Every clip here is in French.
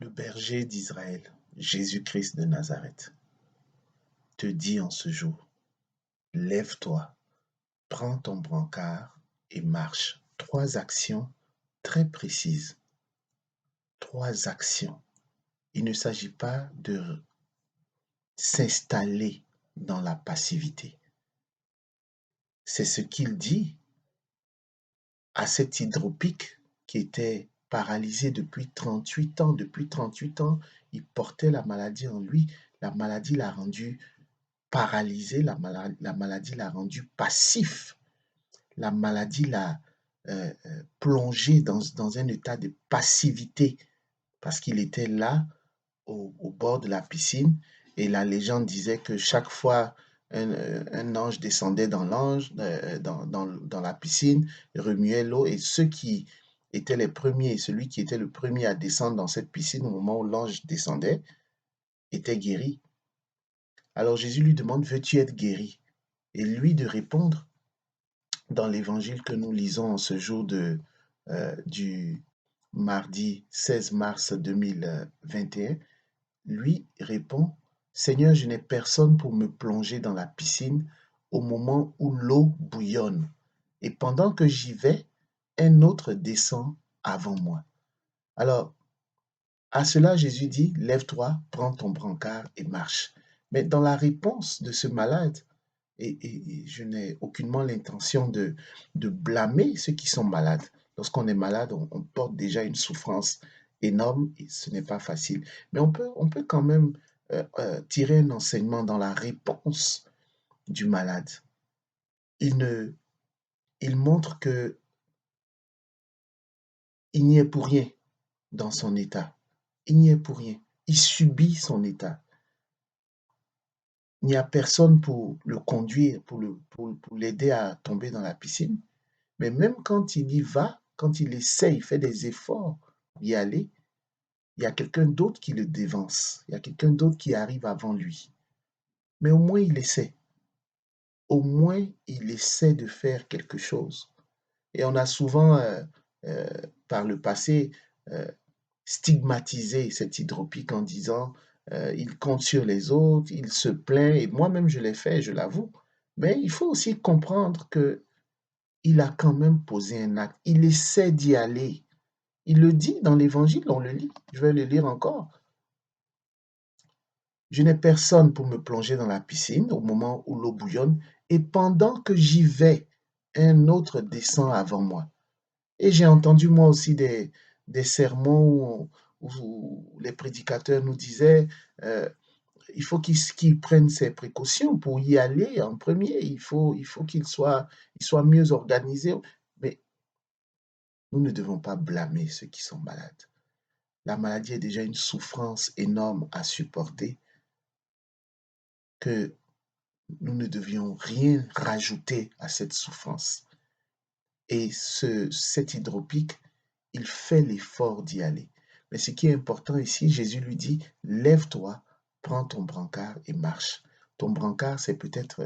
Le berger d'Israël, Jésus-Christ de Nazareth, te dit en ce jour, lève-toi, prends ton brancard et marche. Trois actions très précises. Trois actions. Il ne s'agit pas de s'installer dans la passivité. C'est ce qu'il dit à cet hydropique qui était paralysé depuis 38 ans. Depuis 38 ans, il portait la maladie en lui. La maladie l'a rendu paralysé, la maladie l'a rendu passif, la maladie l'a plongé dans un état de passivité parce qu'il était là au bord de la piscine et la légende disait que chaque fois un ange descendait dans la piscine, remuait l'eau et ceux qui étaient les premiers, celui qui était le premier à descendre dans cette piscine au moment où l'ange descendait, était guéri. Alors Jésus lui demande, veux-tu être guéri? Et lui de répondre dans l'évangile que nous lisons en ce jour du mardi 16 mars 2021, lui répond, Seigneur, je n'ai personne pour me plonger dans la piscine au moment où l'eau bouillonne. Et pendant que j'y vais, un autre descend avant moi. Alors, à cela, Jésus dit, lève-toi, prends ton brancard et marche. Mais dans la réponse de ce malade, et je n'ai aucunement l'intention de blâmer ceux qui sont malades. Lorsqu'on est malade, on porte déjà une souffrance énorme et ce n'est pas facile. Mais on peut quand même tirer un enseignement dans la réponse du malade. Il, ne, il montre que il n'y est pour rien dans son état. Il n'y est pour rien. Il subit son état. Il n'y a personne pour le conduire, pour l'aider à tomber dans la piscine. Mais même quand il y va, quand il essaie, il fait des efforts pour y aller, il y a quelqu'un d'autre qui le dévance. Il y a quelqu'un d'autre qui arrive avant lui. Mais au moins il essaie. Au moins il essaie de faire quelque chose. Et on a souvent, euh, par le passé, euh, stigmatisé cet hydropique en disant il compte sur les autres, il se plaint. Et moi-même je l'ai fait, je l'avoue. Mais il faut aussi comprendre que il a quand même posé un acte. Il essaie d'y aller. Il le dit dans l'évangile, on le lit. Je vais le lire encore. Je n'ai personne pour me plonger dans la piscine au moment où l'eau bouillonne, et pendant que j'y vais, un autre descend avant moi. Et j'ai entendu moi aussi des sermons où les prédicateurs nous disaient il faut qu'il prenne ses précautions pour y aller en premier. Il faut qu'il soit mieux organisé. Mais nous ne devons pas blâmer ceux qui sont malades. La maladie est déjà une souffrance énorme à supporter que nous ne devions rien rajouter à cette souffrance. Et cet hydropique, il fait l'effort d'y aller. Mais ce qui est important ici, Jésus lui dit, lève-toi, prends ton brancard et marche. Ton brancard, c'est peut-être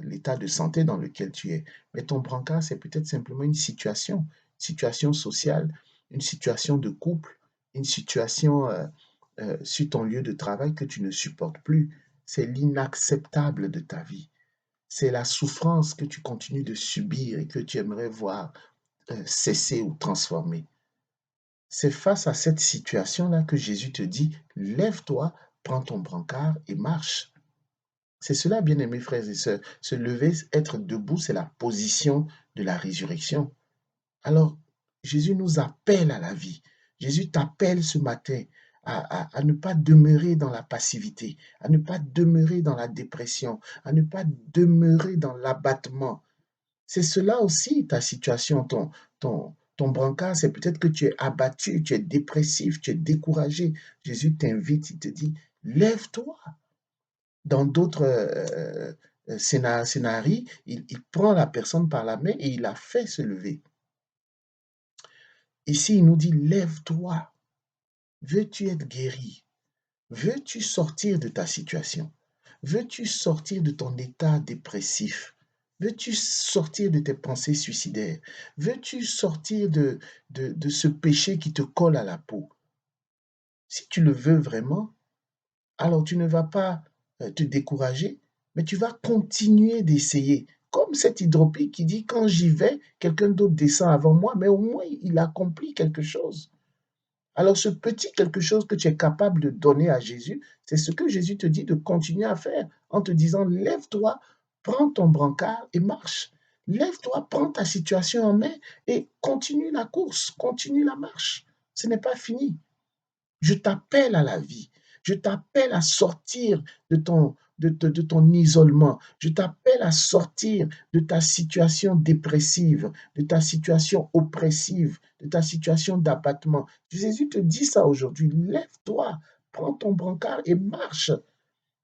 l'état de santé dans lequel tu es. Mais ton brancard, c'est peut-être simplement une situation sociale, une situation de couple, une situation sur ton lieu de travail que tu ne supportes plus. C'est l'inacceptable de ta vie. C'est la souffrance que tu continues de subir et que tu aimerais voir cesser ou transformer. C'est face à cette situation-là que Jésus te dit, lève-toi, prends ton brancard et marche. C'est cela, bien-aimés frères et sœurs. Se lever, être debout, c'est la position de la résurrection. Alors, Jésus nous appelle à la vie. Jésus t'appelle ce matin à ne pas demeurer dans la passivité, à ne pas demeurer dans la dépression, à ne pas demeurer dans l'abattement. C'est cela aussi ta situation, ton brancard, c'est peut-être que tu es abattu, tu es dépressif, tu es découragé. Jésus t'invite, il te dit, lève-toi. Dans d'autres scénarios, il prend la personne par la main et il la fait se lever. Ici, il nous dit, lève-toi. Veux-tu être guéri? Veux-tu sortir de ta situation? Veux-tu sortir de ton état dépressif? Veux-tu sortir de tes pensées suicidaires? Veux-tu sortir de ce péché qui te colle à la peau? Si tu le veux vraiment, alors tu ne vas pas te décourager, mais tu vas continuer d'essayer. Comme cet hydropique qui dit, quand j'y vais, quelqu'un d'autre descend avant moi, mais au moins il accomplit quelque chose. Alors ce petit quelque chose que tu es capable de donner à Jésus, c'est ce que Jésus te dit de continuer à faire en te disant, lève-toi, prends ton brancard et marche. Lève-toi, prends ta situation en main et continue la course, continue la marche. Ce n'est pas fini. Je t'appelle à la vie. Je t'appelle à sortir de ton isolement. Je t'appelle à sortir de ta situation dépressive, de ta situation oppressive, de ta situation d'abattement. Jésus te dit ça aujourd'hui. Lève-toi, prends ton brancard et marche.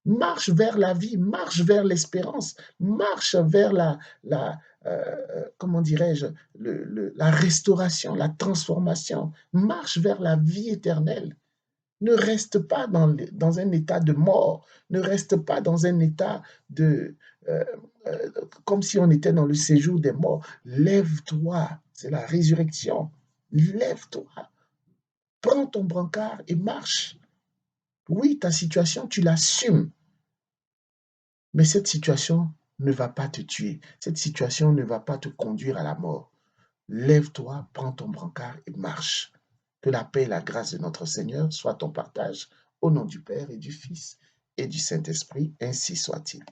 Marche vers la vie, marche vers l'espérance, marche vers comment dirais-je, la restauration, la transformation, marche vers la vie éternelle. Ne reste pas dans un état de mort, ne reste pas dans un état de, euh, euh, comme si on était dans le séjour des morts. Lève-toi, c'est la résurrection. Lève-toi, prends ton brancard et marche. Oui, ta situation, tu l'assumes, mais cette situation ne va pas te tuer. Cette situation ne va pas te conduire à la mort. Lève-toi, prends ton brancard et marche. Que la paix et la grâce de notre Seigneur soient ton partage. Au nom du Père et du Fils et du Saint-Esprit, ainsi soit-il.